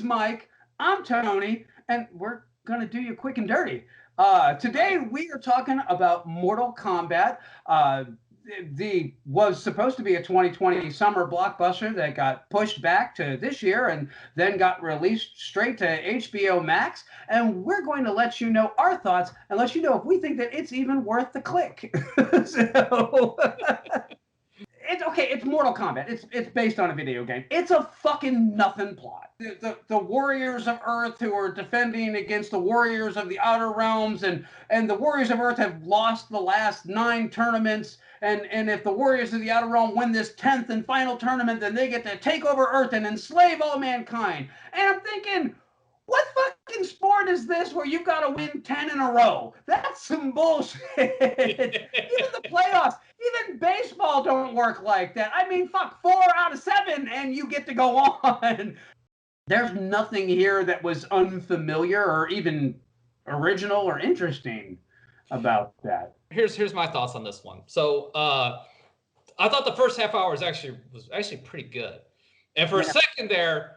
Mike. I'm Tony, and we're going to do you quick and dirty. Today we are talking about Mortal Kombat. The was supposed to be a 2020 summer blockbuster that got pushed back to this year and then got released straight to HBO Max. And we're going to let you know our thoughts and let you know if we think that it's even worth the click. So, it's okay. It's Mortal Kombat. It's based on a video game. It's a fucking nothing plot. The warriors of Earth who are defending against the warriors of the Outer Realms, and the warriors of Earth have lost the last 9 tournaments. And if the warriors of the Outer Realm win this 10th and final tournament, then they get to take over Earth and enslave all mankind. And I'm thinking, what fucking sport is this where you've got to win 10 in a row? That's some bullshit. Even the playoffs, even baseball don't work like that. I mean, fuck, 4 out of 7 and you get to go on. There's nothing here that was unfamiliar or even original or interesting about that. Here's my thoughts on this one. So I thought the first half hour was actually pretty good. And for a second there,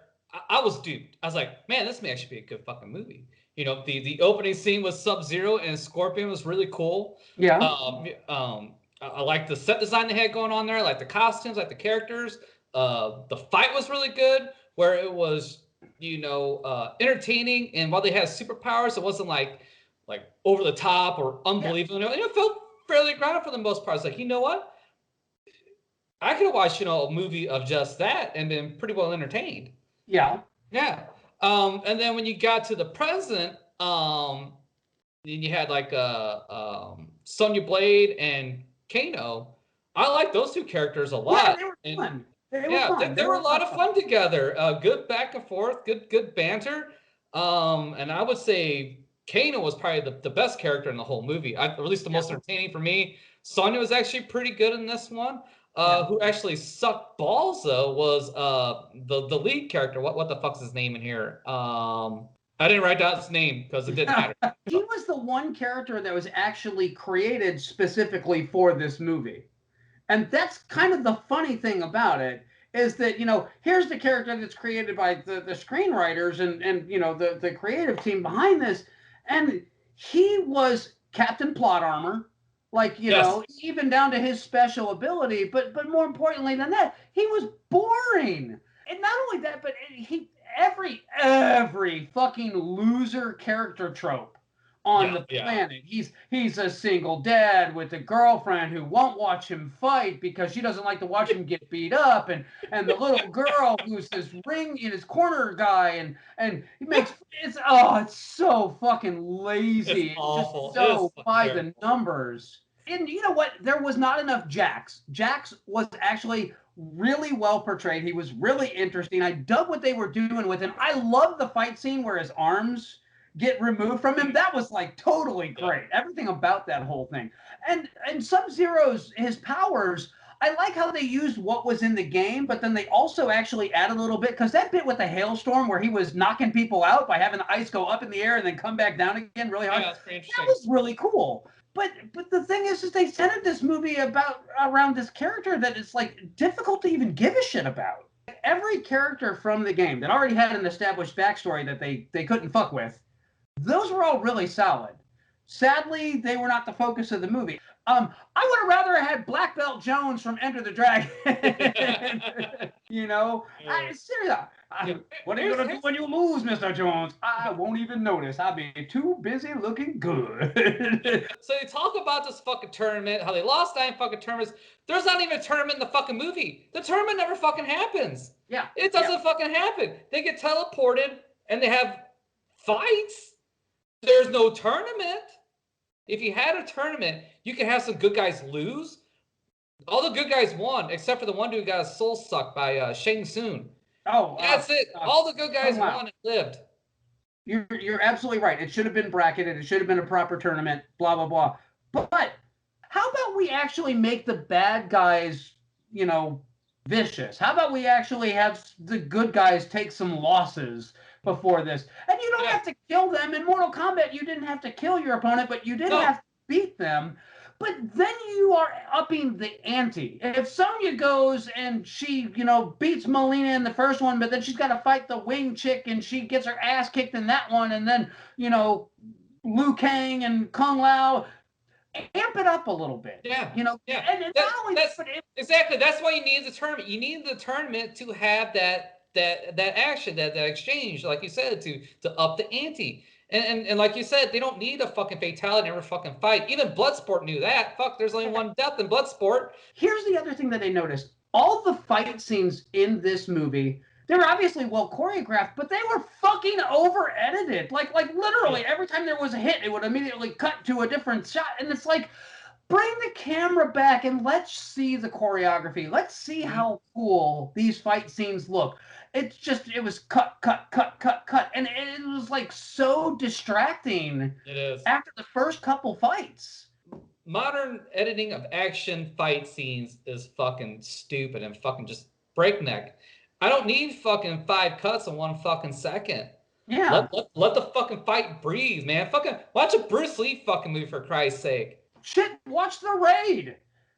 I was duped. I was like, man, this may actually be a good fucking movie. You know, the opening scene with Sub-Zero and Scorpion was really cool. Yeah. I like the set design they had going on there. I like the costumes, like the characters. The fight was really good, where it was, entertaining. And while they had superpowers, it wasn't like over the top or unbelievable. Yeah. It felt fairly grounded for the most part. It's like, you know what? I could have watched, a movie of just that and been pretty well entertained. Yeah. Yeah. And then when you got to the present, then you had like Sonya Blade and Kano. I like those 2 characters a lot. Yeah, they were fun. They were a lot of fun together. Good back and forth, good banter. And I would say Kano was probably the best character in the whole movie. Or at least the most entertaining for me. Sonya was actually pretty good in this one. Who actually sucked balls though was the lead character. What the fuck's his name in here? I didn't write down his name because it didn't matter. He was the one character that was actually created specifically for this movie. And that's kind of the funny thing about it, is that, here's the character that's created by the screenwriters and the creative team behind this. And he was Captain Plot Armor. Like, even down to his special ability, but more importantly than that, he was boring. And not only that, but every fucking loser character trope on the planet. He's a single dad with a girlfriend who won't watch him fight because she doesn't like to watch him get beat up, and the little girl who's this ring in his corner guy, and he makes it's so fucking lazy. It's awful. Just so by the numbers. And you know what? There was not enough Jax. Jax was actually really well portrayed. He was really interesting. I dug what they were doing with him. I love the fight scene where his arms get removed from him. That was like totally great. Everything about that whole thing. And Sub-Zero's, his powers, I like how they used what was in the game, but then they also actually added a little bit, because that bit with the hailstorm where he was knocking people out by having the ice go up in the air and then come back down again really hard. Yeah, that's pretty interesting. That was really cool. But the thing is they centered this movie around this character that it's like difficult to even give a shit about. Every character from the game that already had an established backstory that they couldn't fuck with, those were all really solid. Sadly, they were not the focus of the movie. I would have rather had Black Belt Jones from Enter the Dragon. Seriously. What are you going to do when you lose, Mr. Jones? I won't even notice. I'll be too busy looking good. So they talk about this fucking tournament, how they lost 9 fucking tournaments. There's not even a tournament in the fucking movie. The tournament never fucking happens. Yeah. It doesn't fucking happen. They get teleported and they have fights. There's no tournament. If you had a tournament, you could have some good guys lose. All the good guys won, except for the one dude who got his soul sucked by Shang Tsung. Oh, that's it. All the good guys won and lived. You're absolutely right. It should have been bracketed. It should have been a proper tournament. Blah blah blah. But how about we actually make the bad guys, vicious? How about we actually have the good guys take some losses before this? And you don't have to kill them. In Mortal Kombat, you didn't have to kill your opponent, but you did have to beat them. But then you are upping the ante. If Sonya goes and she, beats Melina in the first one, but then she's got to fight the wing chick and she gets her ass kicked in that one, and then, Liu Kang and Kung Lao, amp it up a little bit. Yeah. And not only exactly. That's why you need the tournament. You need the tournament to have that action, that exchange, like you said, to up the ante. And like you said, they don't need a fucking fatality in every fucking fight. Even Bloodsport knew that. Fuck, there's only one death in Bloodsport. Here's the other thing that I noticed. All the fight scenes in this movie, they were obviously well choreographed, but they were fucking over edited. Like literally every time there was a hit, it would immediately cut to a different shot. And it's like, bring the camera back and let's see the choreography. Let's see how cool these fight scenes look. It was cut. And it was like so distracting. It is. After the first couple fights. Modern editing of action fight scenes is fucking stupid and fucking just breakneck. I don't need fucking 5 cuts in 1 fucking second. Yeah. Let the fucking fight breathe, man. Fucking watch a Bruce Lee fucking movie, for Christ's sake. Shit, watch The Raid.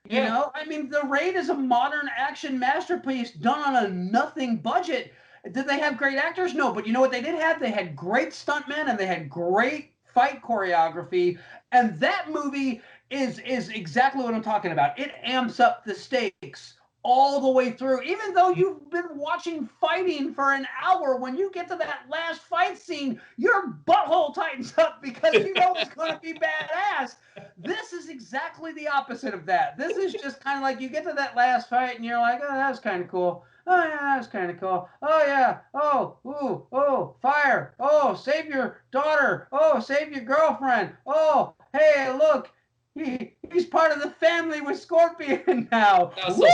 The Raid is a modern action masterpiece done on a nothing budget. Did they have great actors? No, but you know what they did have? They had great stuntmen and they had great fight choreography. And that movie is exactly what I'm talking about. It amps up the stakes all the way through. Even though you've been watching fighting for an hour, when you get to that last fight scene, your butthole tightens up because you know it's going to be badass. This is exactly the opposite of that. This is just kind of like you get to that last fight and you're like, oh, that's kind of cool. Oh, yeah, that's kind of cool. Oh, yeah. Oh, ooh, oh, fire. Oh, save your daughter. Oh, save your girlfriend. Oh, hey, look. He's part of the family with Scorpion now. That was so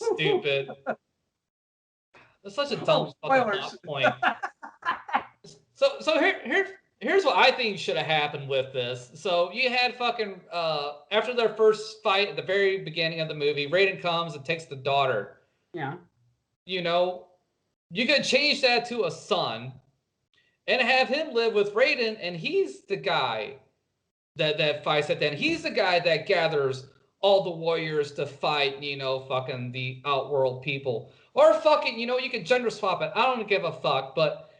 fucking stupid. That's such a dumb fucking plot point. So here's what I think should have happened with this. So you had fucking after their first fight at the very beginning of the movie, Raiden comes and takes the daughter. Yeah. You could change that to a son and have him live with Raiden, and he's the guy that fights at the end. He's the guy that gathers all the warriors to fight, fucking the Outworld people. Or fucking, you can gender swap it. I don't give a fuck, but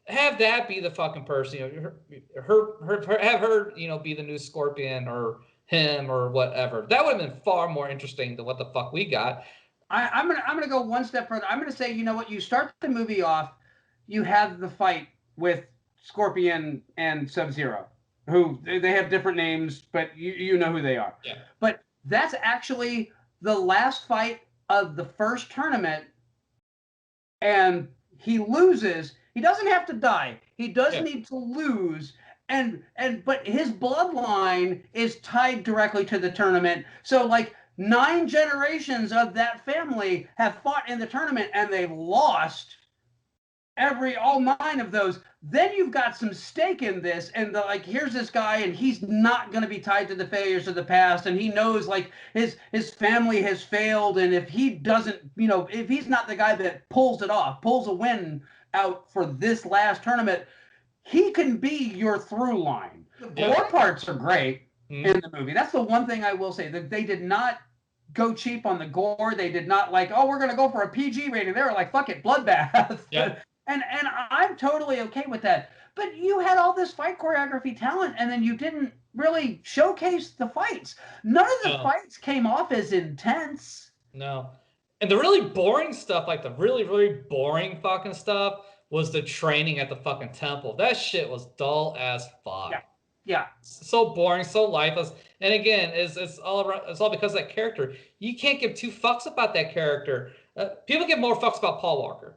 have that be the fucking person. Have her, be the new Scorpion or him or whatever. That would have been far more interesting than what the fuck we got. I'm gonna go one step further. I'm gonna say, you know what? You start the movie off, you have the fight with Scorpion and Sub-Zero, who they have different names, but you know who they are. Yeah. But that's actually the last fight of the first tournament, and he loses. He doesn't have to die. He does need to lose. But his bloodline is tied directly to the tournament. So like 9 generations of that family have fought in the tournament and they've lost all 9 of those. Then you've got some stake in this, and here's this guy, and he's not going to be tied to the failures of the past, and he knows like his family has failed, and if he doesn't, if he's not the guy that pulls a win out for this last tournament, he can be your through line. The gore parts are great in the movie. That's the one thing I will say, that they did not go cheap on the gore. They did not we're going to go for a PG rating. They were like, fuck it, bloodbath. Yeah. And I'm totally okay with that. But you had all this fight choreography talent, and then you didn't really showcase the fights. None of the fights came off as intense. No. And the really boring stuff, like the really, really boring fucking stuff, was the training at the fucking temple. That shit was dull as fuck. Yeah. So boring, so lifeless. And again, it's all because of that character. You can't give 2 fucks about that character. People give more fucks about Paul Walker.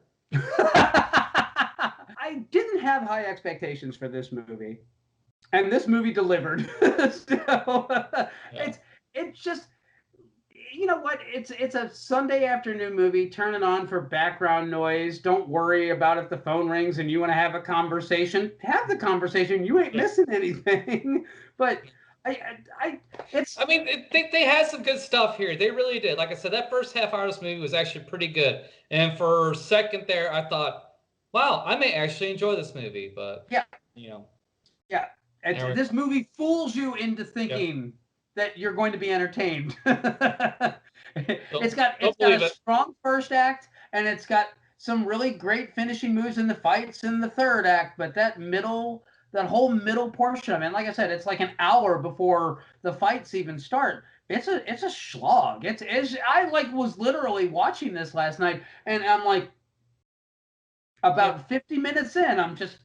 I didn't have high expectations for this movie, and this movie delivered. It's just, you know what? It's a Sunday afternoon movie. Turn it on for background noise. Don't worry about if the phone rings and you want to have a conversation. Have the conversation. You ain't missing anything. But they had some good stuff here. They really did. Like I said, that first half hour of this movie was actually pretty good. And for a second there, I thought, wow, I may actually enjoy this movie. But this movie fools you into thinking that you're going to be entertained. It's got Don't a believe it. strong first act, and it's got some really great finishing moves in the fights in the third act, but that whole middle portion of it, and like I said, it's like an hour before the fights even start. It's a slog. I like was literally watching this last night, and I'm like about 50 minutes in, I'm just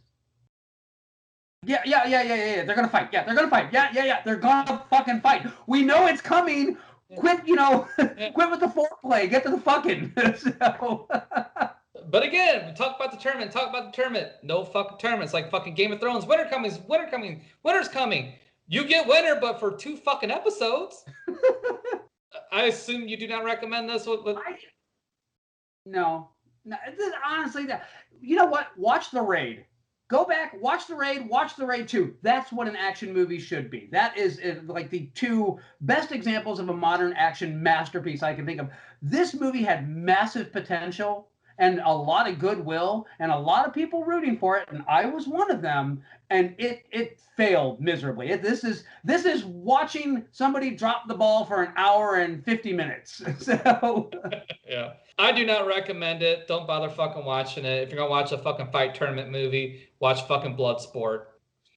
yeah. They're gonna fight. Yeah, they're gonna fight. Yeah. They're gonna fucking fight. We know it's coming. Quit, quit with the foreplay. Get to the fucking. So. But again, we talk about the tournament. No fucking tournament. It's like fucking Game of Thrones. Winter's coming. You get winter, but for 2 fucking episodes. I assume you do not recommend this. No. Honestly, you know what? Watch The Raid. Go back, watch The Raid 2. That's what an action movie should be. That is like the 2 best examples of a modern action masterpiece I can think of. This movie had massive potential and a lot of goodwill and a lot of people rooting for it, and I was one of them, and it failed miserably. This is watching somebody drop the ball for an hour and 50 minutes. So yeah. I do not recommend it. Don't bother fucking watching it. If you're gonna watch a fucking fight tournament movie, watch fucking Bloodsport.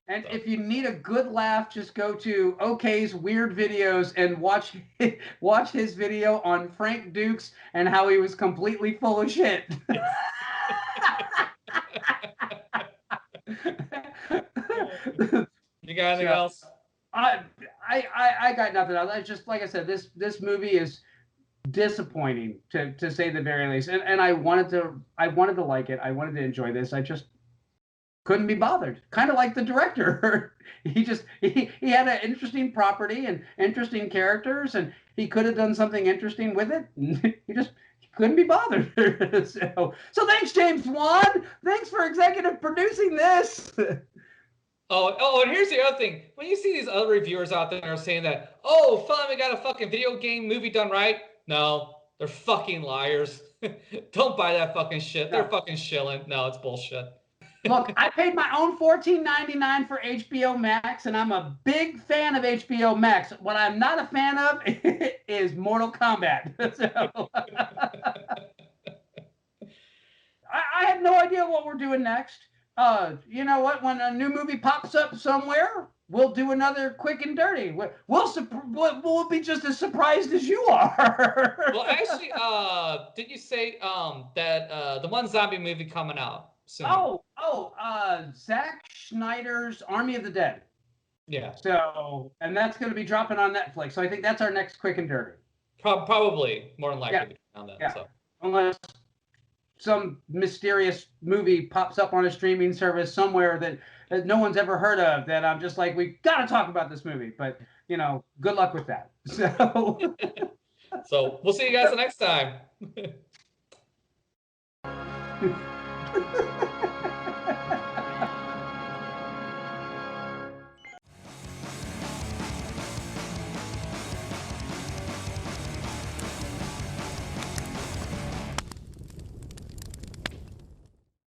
And if you need a good laugh, just go to OK's Weird Videos and watch his video on Frank Dukes and how he was completely full of shit. You got anything else? I got nothing else. I just, like I said, this movie is disappointing to say the very least. And I wanted to like it. I wanted to enjoy this. I just couldn't be bothered. Kind of like the director. he had an interesting property and interesting characters, and he could have done something interesting with it. He couldn't be bothered. So thanks, James Wan. Thanks for executive producing this. Oh, and here's the other thing. When you see these other reviewers out there saying that, oh, finally got a fucking video game movie done right. No, they're fucking liars. Don't buy that fucking shit. They're fucking shilling. No, it's bullshit. Look, I paid my own $14.99 for HBO Max, and I'm a big fan of HBO Max. What I'm not a fan of is Mortal Kombat. So, I have no idea what we're doing next. You know what? When a new movie pops up somewhere, we'll do another quick and dirty. We'll be just as surprised as you are. Well, actually, did you say that the one zombie movie coming out soon? Zack Snyder's Army of the Dead. Yeah. So, and that's going to be dropping on Netflix. So I think that's our next quick and dirty. Probably, more than likely. Yeah. On that, yeah. So. Unless some mysterious movie pops up on a streaming service somewhere that no one's ever heard of, that I'm just like, we got to talk about this movie. But, good luck with that. So, so we'll see you guys the next time.